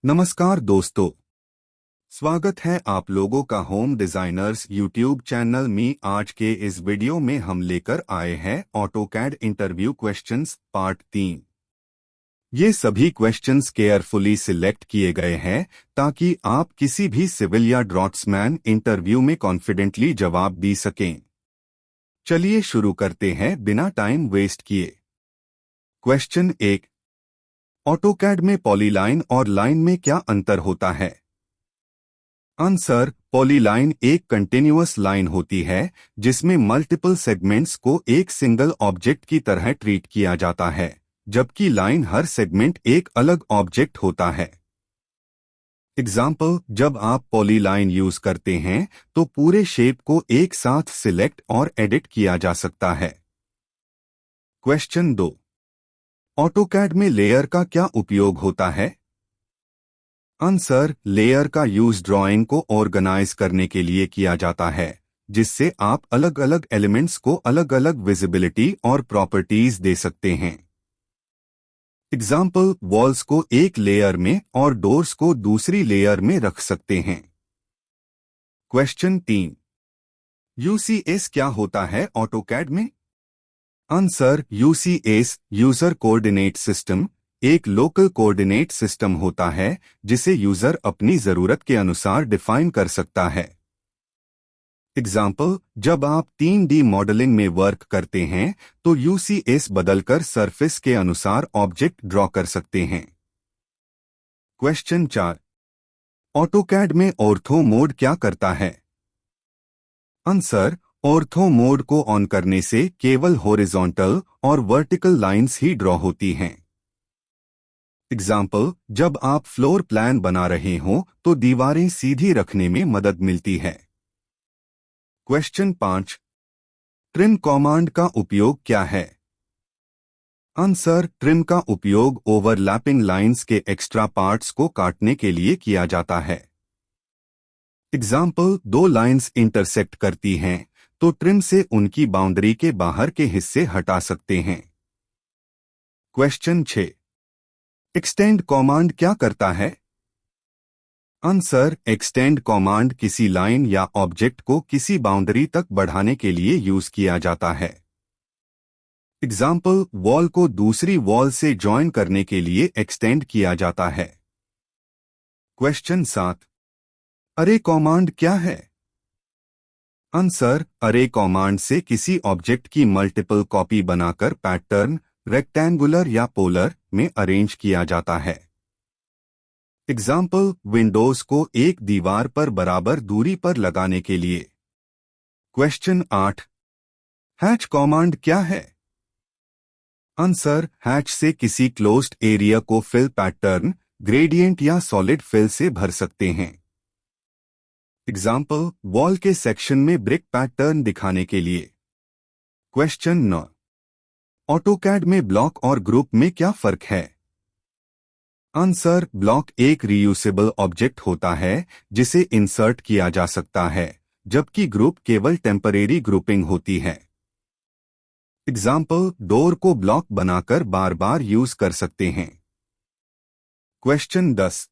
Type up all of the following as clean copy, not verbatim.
नमस्कार दोस्तों, स्वागत है आप लोगों का होम डिजाइनर्स यूट्यूब चैनल में। आज के इस वीडियो में हम लेकर आए हैं ऑटोकैड इंटरव्यू क्वेश्चंस पार्ट 3। ये सभी क्वेश्चंस केयरफुली सिलेक्ट किए गए हैं ताकि आप किसी भी सिविल या ड्राफ्ट्समैन इंटरव्यू में कॉन्फिडेंटली जवाब दे सकें। चलिए शुरू करते हैं बिना टाइम वेस्ट किए। क्वेश्चन 1, ऑटोकैड में पॉलीलाइन और लाइन में क्या अंतर होता है? आंसर, पॉलीलाइन एक कंटिन्यूअस लाइन होती है जिसमें मल्टीपल सेगमेंट्स को एक सिंगल ऑब्जेक्ट की तरह ट्रीट किया जाता है, जबकि लाइन हर सेगमेंट एक अलग ऑब्जेक्ट होता है। एग्जाम्पल, जब आप पॉलीलाइन यूज करते हैं तो पूरे शेप को एक साथ सिलेक्ट और एडिट किया जा सकता है। क्वेश्चन 2, ऑटोकैड में लेयर का क्या उपयोग होता है? आंसर, लेयर का यूज ड्राइंग को ऑर्गेनाइज करने के लिए किया जाता है, जिससे आप अलग अलग एलिमेंट्स को अलग अलग विजिबिलिटी और प्रॉपर्टीज दे सकते हैं। एग्जाम्पल, वॉल्स को एक लेयर में और डोर्स को दूसरी लेयर में रख सकते हैं। क्वेश्चन 3, यूसीएस क्या होता है ऑटोकैड में? Answer, UCS user coordinate system एक लोकल कोऑर्डिनेट सिस्टम होता है जिसे यूजर अपनी जरूरत के अनुसार डिफाइन कर सकता है। एग्जाम्पल, जब आप 3D मॉडलिंग में वर्क करते हैं तो यूसीएस बदलकर सरफेस के अनुसार ऑब्जेक्ट ड्रॉ कर सकते हैं। क्वेश्चन 4, ऑटोकैड में ऑर्थो मोड क्या करता है? आंसर, ऑर्थो मोड को ऑन करने से केवल हॉरिजॉन्टल और वर्टिकल लाइंस ही ड्रॉ होती हैं। एग्जाम्पल, जब आप फ्लोर प्लान बना रहे हों तो दीवारें सीधी रखने में मदद मिलती है। क्वेश्चन 5, ट्रिम कमांड का उपयोग क्या है? आंसर, ट्रिम का उपयोग ओवरलैपिंग लाइंस के एक्स्ट्रा पार्ट्स को काटने के लिए किया जाता है। एग्जाम्पल, दो लाइंस इंटरसेक्ट करती हैं तो ट्रिम से उनकी बाउंड्री के बाहर के हिस्से हटा सकते हैं। क्वेश्चन 6, एक्सटेंड कमांड क्या करता है? आंसर, एक्सटेंड कमांड किसी लाइन या ऑब्जेक्ट को किसी बाउंड्री तक बढ़ाने के लिए यूज किया जाता है। एग्जाम्पल, वॉल को दूसरी वॉल से जॉइन करने के लिए एक्सटेंड किया जाता है। क्वेश्चन 7, अरे कमांड क्या है? आंसर, अरे कमांड से किसी ऑब्जेक्ट की मल्टीपल कॉपी बनाकर पैटर्न रेक्टेंगुलर या पोलर में अरेंज किया जाता है। एग्जाम्पल, विंडोज को एक दीवार पर बराबर दूरी पर लगाने के लिए। क्वेश्चन 8, हैच कमांड क्या है? आंसर, हैच से किसी क्लोज्ड एरिया को फिल पैटर्न, ग्रेडियंट या सॉलिड फिल से भर सकते हैं। एग्जाम्पल, वॉल के सेक्शन में ब्रिक पैटर्न दिखाने के लिए। क्वेश्चन 9, ऑटोकैड में ब्लॉक और ग्रुप में क्या फर्क है? आंसर, ब्लॉक एक रीयूसेबल ऑब्जेक्ट होता है जिसे इंसर्ट किया जा सकता है, जबकि ग्रुप केवल टेम्परेरी ग्रुपिंग होती है। एग्जाम्पल, डोर को ब्लॉक बनाकर बार बार यूज कर सकते हैं। क्वेश्चन 10,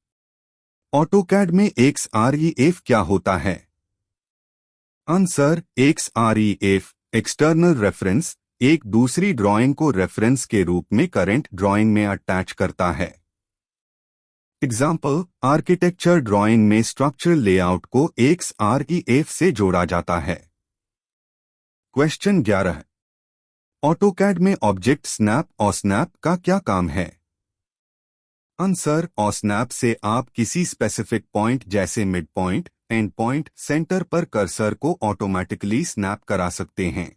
ऑटोकैड में XREF क्या होता है? आंसर, XREF एक्सटर्नल रेफरेंस एक दूसरी ड्राइंग को रेफरेंस के रूप में करंट ड्राइंग में अटैच करता है। एग्जाम्पल, आर्किटेक्चर ड्राइंग में स्ट्रक्चरल लेआउट को XREF से जोड़ा जाता है। क्वेश्चन 11, ऑटोकैड में ऑब्जेक्ट स्नैप और स्नैप का क्या काम है? आंसर, ऑस्नैप से आप किसी स्पेसिफिक पॉइंट जैसे mid point, and point, centre पर कर्सर को ऑटोमेटिकली स्नैप करा सकते हैं।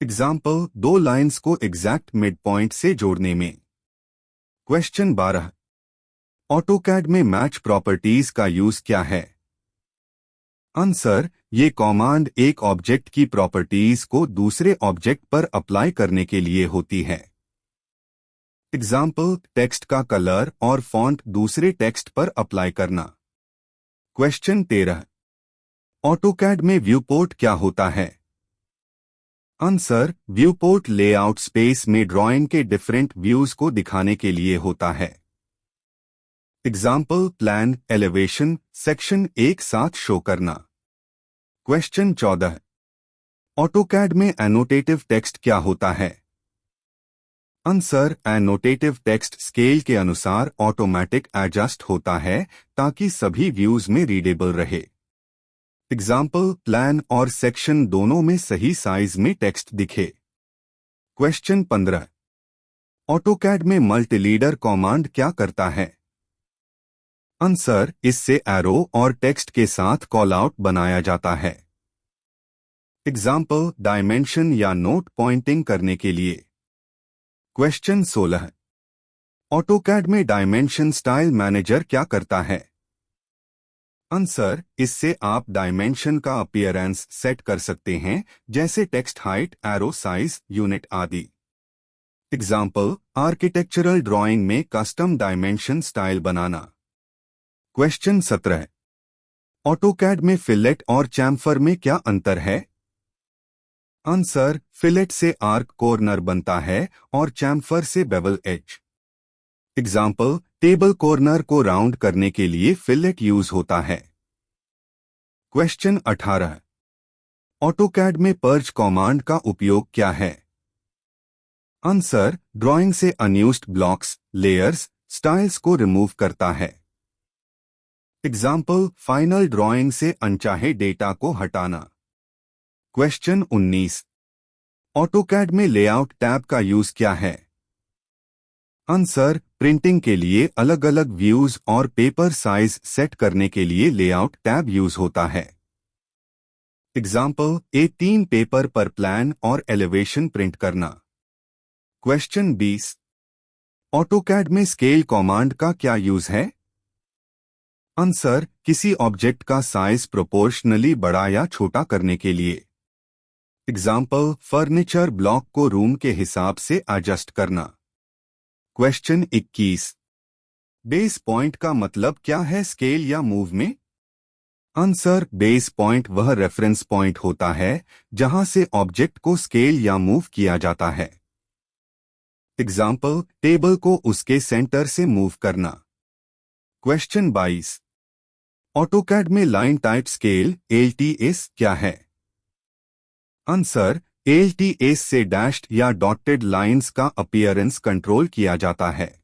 एग्जाम्पल, दो लाइंस को एग्जैक्ट मिड पॉइंट से जोड़ने में। क्वेश्चन 12, ऑटोकैड में मैच प्रॉपर्टीज का यूज क्या है? आंसर, ये कमांड एक ऑब्जेक्ट की प्रॉपर्टीज को दूसरे ऑब्जेक्ट पर अप्लाई करने के लिए होती है। एग्जाम्पल, टेक्स्ट का कलर और फॉन्ट दूसरे टेक्स्ट पर अप्लाई करना। क्वेश्चन 13, ऑटोकैड में व्यूपोर्ट क्या होता है? आंसर, व्यूपोर्ट लेआउट स्पेस में ड्राइंग के डिफरेंट व्यूज को दिखाने के लिए होता है। एग्जाम्पल प्लान एलिवेशन सेक्शन एक साथ शो करना। क्वेश्चन 14। ऑटोकैड में एनोटेटिव टेक्स्ट क्या होता है? आंसर, एनोटेटिव टेक्स्ट स्केल के अनुसार ऑटोमेटिक एडजस्ट होता है ताकि सभी व्यूज में रीडेबल रहे। एग्जाम्पल प्लान और सेक्शन दोनों में सही साइज में टेक्स्ट दिखे। क्वेश्चन 15। ऑटोकैड में मल्टीलीडर कमांड क्या करता है? आंसर, इससे एरो और टेक्स्ट के साथ कॉल आउट बनाया जाता है। एग्जाम्पल डायमेंशन या नोट पॉइंटिंग करने के लिए। क्वेश्चन 16। ऑटोकैड में डायमेंशन स्टाइल मैनेजर क्या करता है? आंसर, इससे आप डायमेंशन का अपीयरेंस सेट कर सकते हैं, जैसे text height, arrow size, unit आदि। एग्जाम्पल आर्किटेक्चरल ड्राइंग में कस्टम डायमेंशन स्टाइल बनाना। क्वेश्चन 17। ऑटोकैड में फिलेट और चैम्फर में क्या अंतर है? आंसर, फिलेट से आर्क कॉर्नर बनता है और चैम्फर से bevel edge. Example table corner को राउंड करने के लिए फिलेट यूज होता है। क्वेश्चन 18। ऑटोकैड में पर्ज कमांड का उपयोग क्या है? आंसर, ड्राइंग से अनयूज्ड ब्लॉक्स, लेयर्स, स्टाइल्स को रिमूव करता है। एग्जाम्पल फाइनल ड्राइंग से अनचाहे डेटा को हटाना। क्वेश्चन 19। ऑटोकैड में लेआउट टैब का यूज क्या है? आंसर, प्रिंटिंग के लिए अलग अलग व्यूज और पेपर साइज सेट करने के लिए लेआउट टैब यूज होता है। एग्जाम्पल A3 पेपर पर प्लान और एलिवेशन प्रिंट करना। क्वेश्चन 20। ऑटोकैड में स्केल कमांड का क्या यूज है? आंसर, किसी ऑब्जेक्ट का साइज प्रोपोर्शनली बड़ा या छोटा करने के लिए। एग्जाम्पल फर्नीचर ब्लॉक को रूम के हिसाब से एडजस्ट करना। क्वेश्चन 21। बेस पॉइंट का मतलब क्या है स्केल या मूव में? आंसर, बेस पॉइंट वह रेफरेंस पॉइंट होता है जहां से ऑब्जेक्ट को स्केल या मूव किया जाता है। एग्जाम्पल टेबल को उसके सेंटर से मूव करना। क्वेश्चन 22। ऑटोकैड में लाइन टाइप स्केल LTS क्या है? आंसर, LTS से डैश्ड या डॉटेड लाइंस का अपीयरेंस कंट्रोल किया जाता है।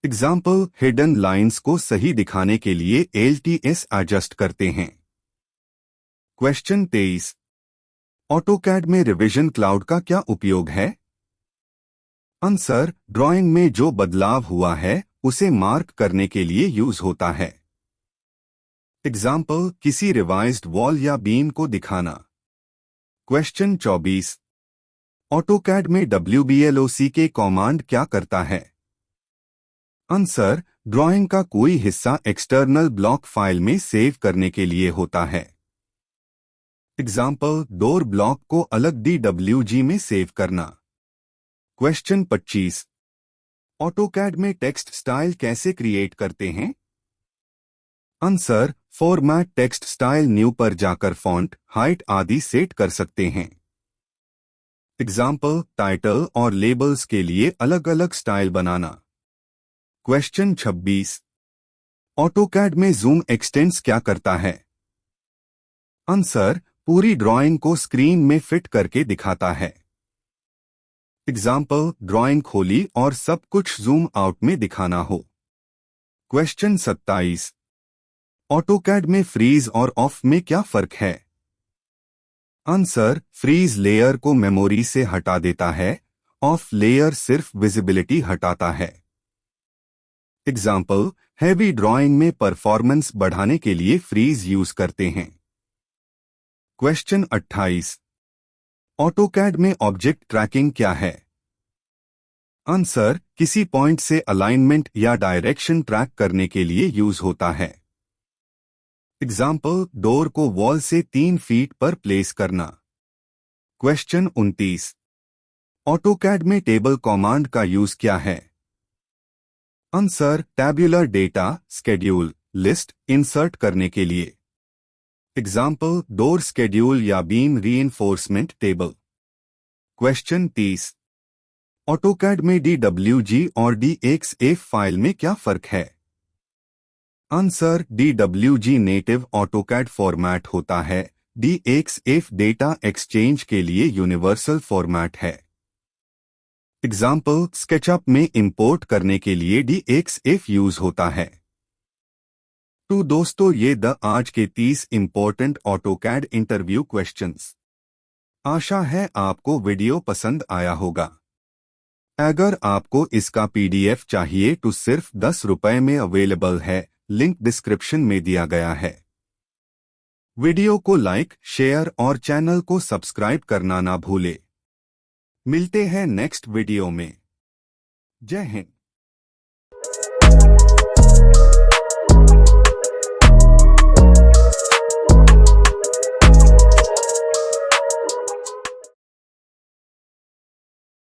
एग्जाम्पल हिडन लाइंस को सही दिखाने के लिए LTS एडजस्ट करते हैं। क्वेश्चन 23। ऑटोकैड में रिवीजन क्लाउड का क्या उपयोग है? आंसर, ड्राइंग में जो बदलाव हुआ है उसे मार्क करने के लिए यूज होता है। एग्जाम्पल किसी रिवाइज्ड वॉल या बीम को दिखाना। क्वेश्चन 24। ऑटोकैड में WBLOCK कमांड क्या करता है? आंसर, ड्राइंग का कोई हिस्सा एक्सटर्नल ब्लॉक फाइल में सेव करने के लिए होता है। एग्जाम्पल डोर ब्लॉक को अलग DWG में सेव करना। क्वेश्चन 25। ऑटोकैड में टेक्स्ट स्टाइल कैसे क्रिएट करते हैं? Answer, format text style new पर जाकर फॉन्ट, हाइट आदि सेट कर सकते हैं। एग्जाम्पल टाइटल और लेबल्स के लिए अलग अलग स्टाइल बनाना। क्वेश्चन 26। ऑटोकैड में जूम एक्सटेंस क्या करता है? आंसर, पूरी ड्राइंग को स्क्रीन में फिट करके दिखाता है। एग्जाम्पल ड्राइंग खोली और सब कुछ जूम आउट में दिखाना हो। क्वेश्चन 27। ऑटोकैड में फ्रीज और ऑफ में क्या फर्क है? आंसर, फ्रीज लेयर को मेमोरी से हटा देता है, ऑफ लेयर सिर्फ विजिबिलिटी हटाता है। एग्जाम्पल हैवी ड्राइंग में परफॉर्मेंस बढ़ाने के लिए फ्रीज यूज करते हैं। क्वेश्चन 28। ऑटोकैड में ऑब्जेक्ट ट्रैकिंग क्या है? आंसर, किसी पॉइंट से अलाइनमेंट या डायरेक्शन ट्रैक करने के लिए यूज होता है। एग्जाम्पल डोर को वॉल से 3 फीट पर प्लेस करना। क्वेश्चन 29। ऑटोकैड में टेबल कमांड का यूज क्या है? Answer, tabular data, schedule, list insert करने के लिए। एग्जाम्पल डोर स्केड्यूल या beam reinforcement table. Question 30। AutoCAD में DWG और DXF फाइल में क्या फर्क है? Answer, DWG native AutoCAD format होता है। DXF डेटा एक्सचेंज के लिए यूनिवर्सल फॉर्मेट है। एग्जाम्पल, स्केचअप में इंपोर्ट करने के लिए DXF यूज होता है। तो दोस्तों, ये आज के 30 इंपॉर्टेंट ऑटोकैड इंटरव्यू क्वेश्चंस। आशा है आपको वीडियो पसंद आया होगा। अगर आपको इसका PDF चाहिए तो सिर्फ 10 रुपए में अवेलेबल है। लिंक डिस्क्रिप्शन में दिया गया है। वीडियो को लाइक, शेयर और चैनल को सब्सक्राइब करना ना भूले। मिलते हैं नेक्स्ट वीडियो में। जय हिंद।